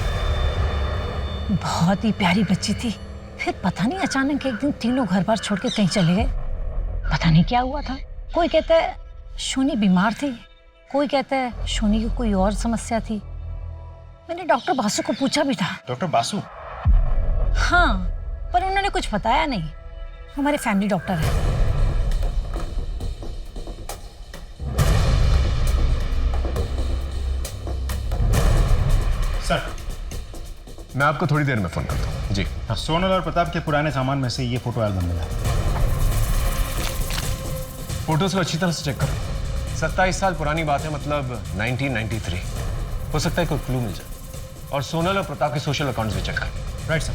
बहुत ही प्यारी बच्ची थी। फिर पता नहीं अचानक एक दिन तीनों घर बार छोड़ के कहीं चले गए। पता नहीं क्या हुआ था। कोई कहता है सोनी बीमार थी, कोई कहता है सोनी की कोई और समस्या थी। मैंने डॉक्टर बासु को पूछा भी था। डॉक्टर बासु? हाँ, पर उन्होंने कुछ बताया नहीं। हमारे फैमिली डॉक्टर है। सर मैं आपको थोड़ी देर में फोन करता हूँ। जी हाँ, सोनल और प्रताप के पुराने सामान में से ये फोटो एल्बम मिला। फोटोज को अच्छी तरह से चेक करो। 27 साल पुरानी बात है, मतलब 1993। हो सकता है कोई क्लू मिल जाए। और सोनल और प्रताप के सोशल अकाउंट्स भी चेक करो। Right sir.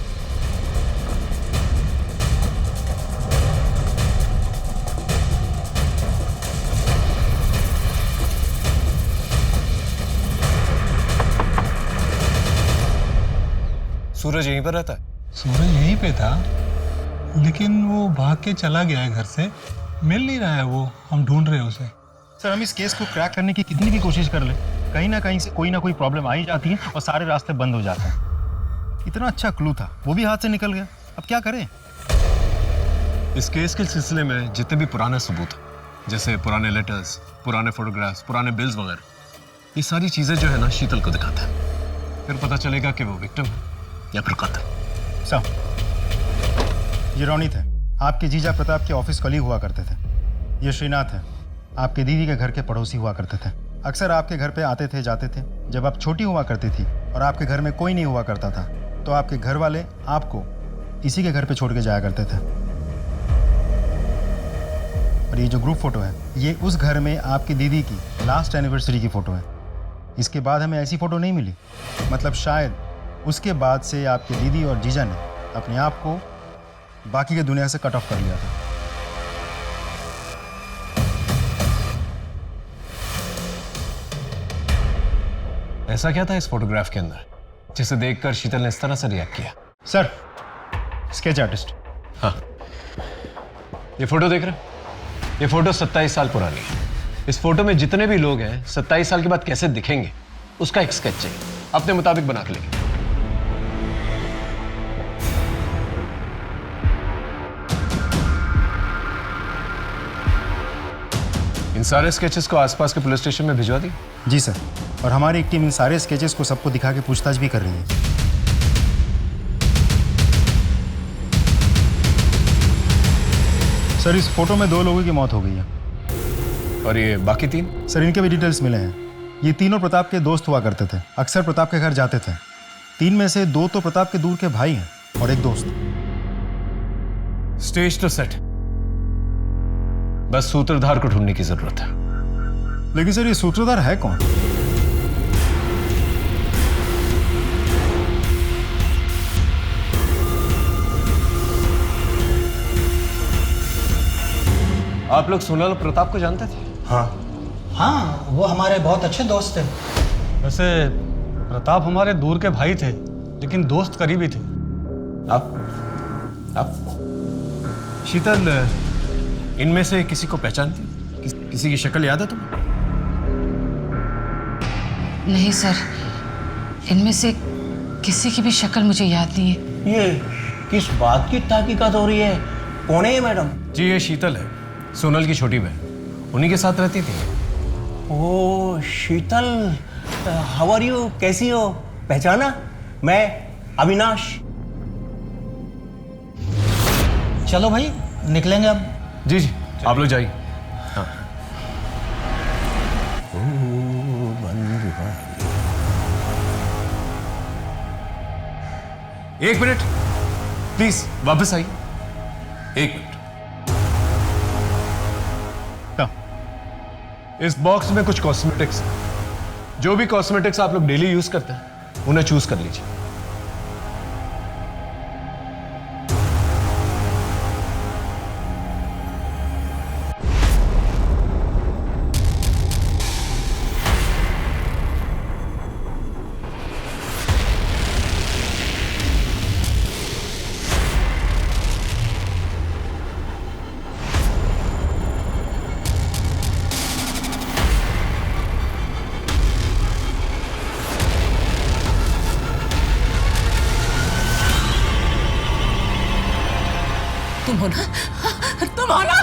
सूरज यहीं पर रहता है? सूरज यहीं पे था, लेकिन वो भाग के चला गया है घर से। मिल नहीं रहा है वो, हम ढूंढ रहे हैं उसे। सर हम इस केस को क्रैक करने की कितनी भी कोशिश कर ले, कहीं ना कहीं से कोई ना कोई प्रॉब्लम आ ही जाती है और सारे रास्ते बंद हो जाते हैं। इतना अच्छा क्लू था, वो भी हाथ से निकल गया। अब क्या करें? इस केस के सिलसिले में जितने भी पुराने सबूत हैं, जैसे पुराने लेटर्स, पुराने फोटोग्राफ्स, पुराने बिल्स वगैरह, ये सारी चीजें जो है ना शीतल को दिखाता है। फिर पता चलेगा कि वो विक्टिम है या फिर कातिल। सर ये रोनित है, आपके जीजा प्रताप के ऑफिस कलीग हुआ करते थे। ये श्रीनाथ है, आपके दीदी के घर के पड़ोसी हुआ करते थे। अक्सर आपके घर पे आते थे जाते थे। जब आप छोटी हुआ करती थी और आपके घर में कोई नहीं हुआ करता था तो आपके घर वाले आपको इसी के घर पे छोड़ के जाया करते थे। और ये जो ग्रुप फोटो है ये उस घर में आपकी दीदी की लास्ट एनिवर्सरी की फ़ोटो है। इसके बाद हमें ऐसी फ़ोटो नहीं मिली। मतलब शायद उसके बाद से आपकी दीदी और जीजा ने अपने आप को बाकी की दुनिया से कट ऑफ कर लिया था। ऐसा क्या था इस फोटोग्राफ के अंदर जिसे देखकर शीतल ने इस तरह से रिएक्ट किया? Sir, sketch artist. हाँ, ये फोटो देख रहे हैं? ये फोटो 27 साल पुरानी है। इस फोटो में जितने भी लोग हैं 27 साल के बाद कैसे दिखेंगे उसका एक स्केच चाहिए, अपने मुताबिक बना के लेंगे। इन सारे स्केचेस को आसपास के पुलिस स्टेशन में भिजवा दी? जी सर, और हमारी एक टीम इन सारे स्केचेस को सबको दिखा के पूछताछ भी कर रही है। सर, इस फोटो में 2 लोगों की मौत हो गई है। और ये बाकी 3? सर, इनके भी डिटेल्स मिले हैं। ये तीनों प्रताप के दोस्त हुआ करते थे, अक्सर प्रताप के घर जाते थे। 3 में से 2 तो प्रताप के दूर के भाई हैं और एक दोस्त। स्टेज तो सेट, बस सूत्रधार को ढूंढने की जरूरत है। लेकिन सर, ये सूत्रधार है कौन? आप लोग सोनल और प्रताप को जानते थे? हाँ, वो हमारे बहुत अच्छे दोस्त थे। वैसे प्रताप हमारे दूर के भाई थे, लेकिन दोस्त करीबी थे। आप शीतल, इनमें से किसी को पहचानती? किसी की शक्ल याद है तुम्हें? नहीं सर, इनमें से किसी की भी शक्ल मुझे याद नहीं है। ये किस बात की तहकीकात हो रही है? कौन है ये मैडम? जी, ये शीतल है, सोनल की छोटी बहन। उन्हीं के साथ रहती थी। ओ शीतल, हाउ आर यू? कैसी हो? पहचाना? मैं अविनाश। चलो भाई, निकलेंगे अब। जी जी, आप लोग जाइए। हाँ। एक मिनट प्लीज, वापस आइए। 1 मिनट। इस बॉक्स में कुछ कॉस्मेटिक्स हैं। जो भी कॉस्मेटिक्स आप लोग डेली यूज करते हैं उन्हें चूज कर लीजिए। तुम हो ना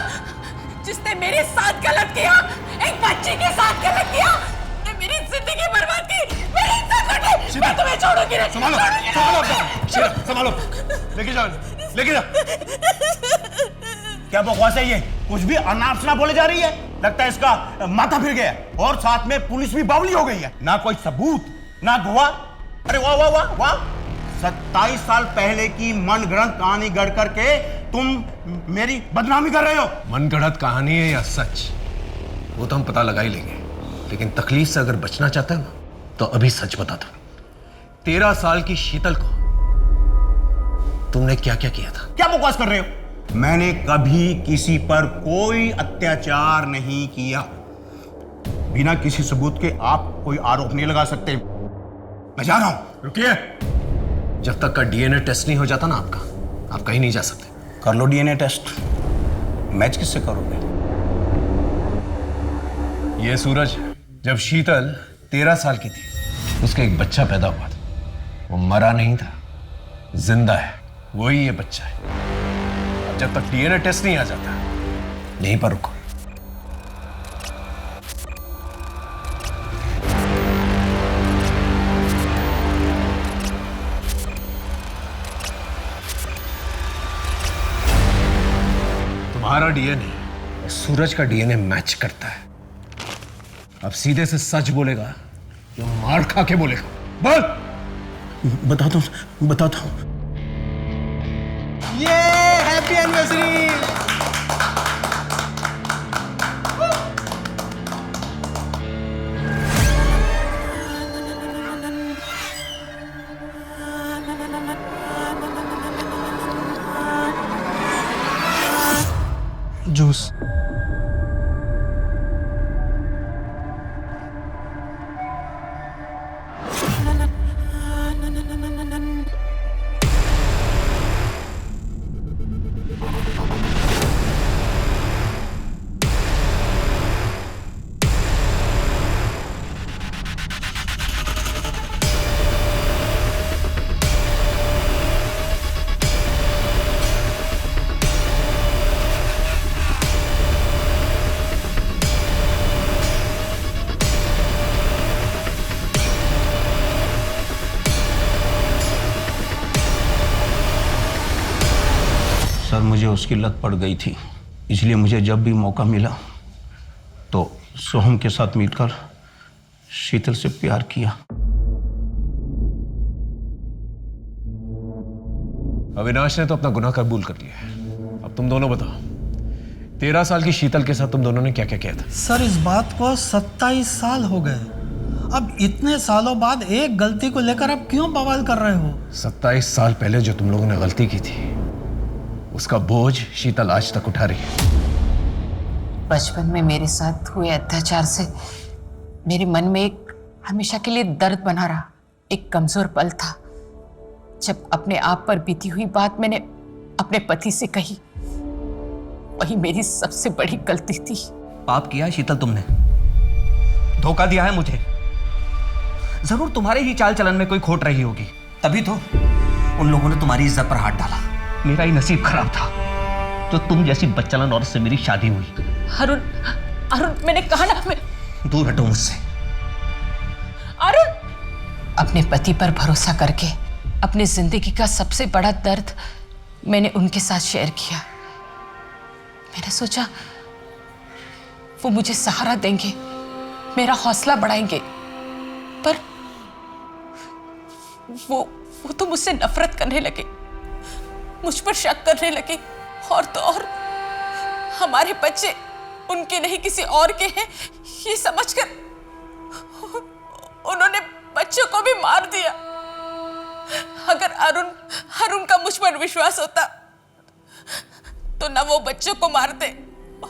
जिसने मेरे साथ गलत किया, एक बच्ची के साथ गलत किया, मेरी जिंदगी बर्बाद की, मेरी इज्जत लूटी। मैं तुम्हें छोड़ूंगी नहीं। संभालो, लेके जाओ, लेके जाओ। क्या बकवास है ये? कुछ भी अनाप शनाप बोले जा रही है। लगता है इसका माथा फिर गया और साथ में पुलिस भी बावली हो गई है। ना कोई सबूत, ना गवाह। अरे वाह वाह वाह वाह! 27 साल पहले की मनगढ़ंत कहानी गढ़ करके तुम मेरी बदनामी कर रहे हो। मनगढ़ंत कहानी है या सच, वो तो हम पता लगा ही लेंगे। लेकिन तकलीफ से अगर बचना चाहते हो ना तो अभी सच बता दो। 13 साल की शीतल को तुमने क्या क्या किया था? क्या बकवास कर रहे हो? मैंने कभी किसी पर कोई अत्याचार नहीं किया। बिना किसी सबूत के आप कोई आरोप नहीं लगा सकते। मैं जा रहा हूं। रुकिए, जब तक का डीएनए टेस्ट नहीं हो जाता ना आपका, आप कहीं नहीं जा सकते। कर लो डीएनए टेस्ट। मैच किससे करोगे? ये सूरज, जब शीतल 13 साल की थी उसका एक बच्चा पैदा हुआ था। वो मरा नहीं था, जिंदा है। वही ये बच्चा है। जब तक डीएनए टेस्ट नहीं आ जाता, यहीं पर रुको। तुम्हारा डीएनए सूरज का डीएनए मैच करता है। अब सीधे से सच बोलेगा या मार खा के बोलेगा? बोल। बताता हूँ। ये हैप्पी एनिवर्सरी। जूस। सर, मुझे उसकी लत पड़ गई थी, इसलिए मुझे जब भी मौका मिला तो सोहम के साथ मिलकर शीतल से प्यार किया। अविनाश ने तो अपना गुनाह कबूल कर लिया है। अब तुम दोनों बताओ, 13 साल की शीतल के साथ तुम दोनों ने क्या क्या किया था? सर, इस बात को 27 साल हो गए। अब इतने सालों बाद एक गलती को लेकर आप क्यों बवाल कर रहे हो? 27 साल पहले जो तुम लोगों ने गलती की थी, उसका बोझ शीतल आज तक उठा रही है। बचपन में मेरे साथ हुए अत्याचार से मेरे मन में एक हमेशा के लिए दर्द बना रहा, एक कमजोर पल था जब अपने आप पर बीती हुई बात मैंने अपने पति से कही। वही मेरी सबसे बड़ी गलती थी। पाप किया है शीतल तुमने, धोखा दिया है मुझे। जरूर तुम्हारे ही चाल चलन में कोई खोट रही होगी, तभी तो उन लोगों ने तुम्हारी इज्जत पर हाथ डाला। मेरा ही नसीब खराब था जो तुम जैसी बच्चलन औरत से मेरी शादी हुई। अरुण, अरुण मैंने कहा ना, मैं दूर हटो मुझसे। अरुण, अपने पति पर भरोसा करके अपनी जिंदगी का सबसे बड़ा दर्द मैंने उनके साथ शेयर किया। मैंने सोचा वो मुझे सहारा देंगे, मेरा हौसला बढ़ाएंगे, पर वो तो मुझसे नफरत करने लगे, मुझ पर शक करने लगे, और तो और हमारे बच्चे उनके नहीं किसी और के हैं ये समझकर उन्होंने बच्चों को भी मार दिया। अगर अरुण का मुझ पर विश्वास होता तो न वो बच्चों को मारते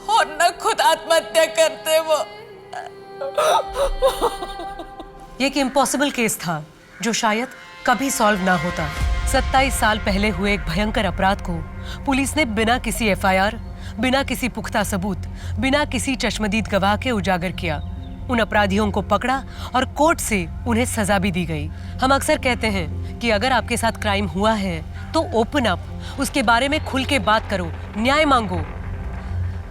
और न खुद आत्महत्या करते। वो ये एक इम्पॉसिबल केस था जो शायद कभी सॉल्व ना होता। 27 साल पहले हुए एक भयंकर अपराध को पुलिस ने बिना किसी एफआईआर, बिना किसी पुख्ता सबूत, बिना किसी चश्मदीद गवाह के उजागर किया। उन अपराधियों को पकड़ा और कोर्ट से उन्हें सजा भी दी गई। हम अक्सर कहते हैं कि अगर आपके साथ क्राइम हुआ है तो ओपन अप, उसके बारे में खुल के बात करो, न्याय मांगो।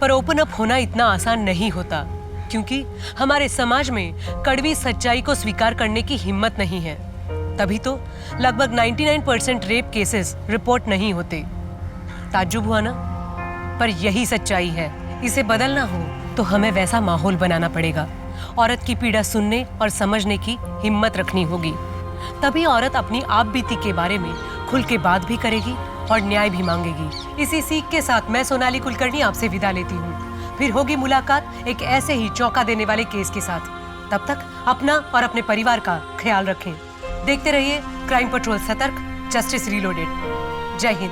पर ओपन अप होना इतना आसान नहीं होता, क्योंकि हमारे समाज में कड़वी सच्चाई को स्वीकार करने की हिम्मत नहीं है। तभी तो लगभग 99% रेप केसेस रिपोर्ट नहीं होते। ताज्जुब हुआ ना? पर यही सच्चाई है। इसे बदलना हो तो हमें वैसा माहौल बनाना पड़ेगा। औरत की पीड़ा सुनने और समझने की हिम्मत रखनी होगी। तभी औरत अपनी आप बीती के बारे में खुल के बात भी करेगी और न्याय भी मांगेगी। इसी सीख के साथ मैं सोनाली कुलकर्णी आपसे विदा लेती हूँ। फिर होगी मुलाकात एक ऐसे ही चौंका देने वाले केस के साथ। तब तक अपना और अपने परिवार का ख्याल रखें। देखते रहिए क्राइम पेट्रोल, सतर्क, जस्टिस रीलोडेड। जय हिंद।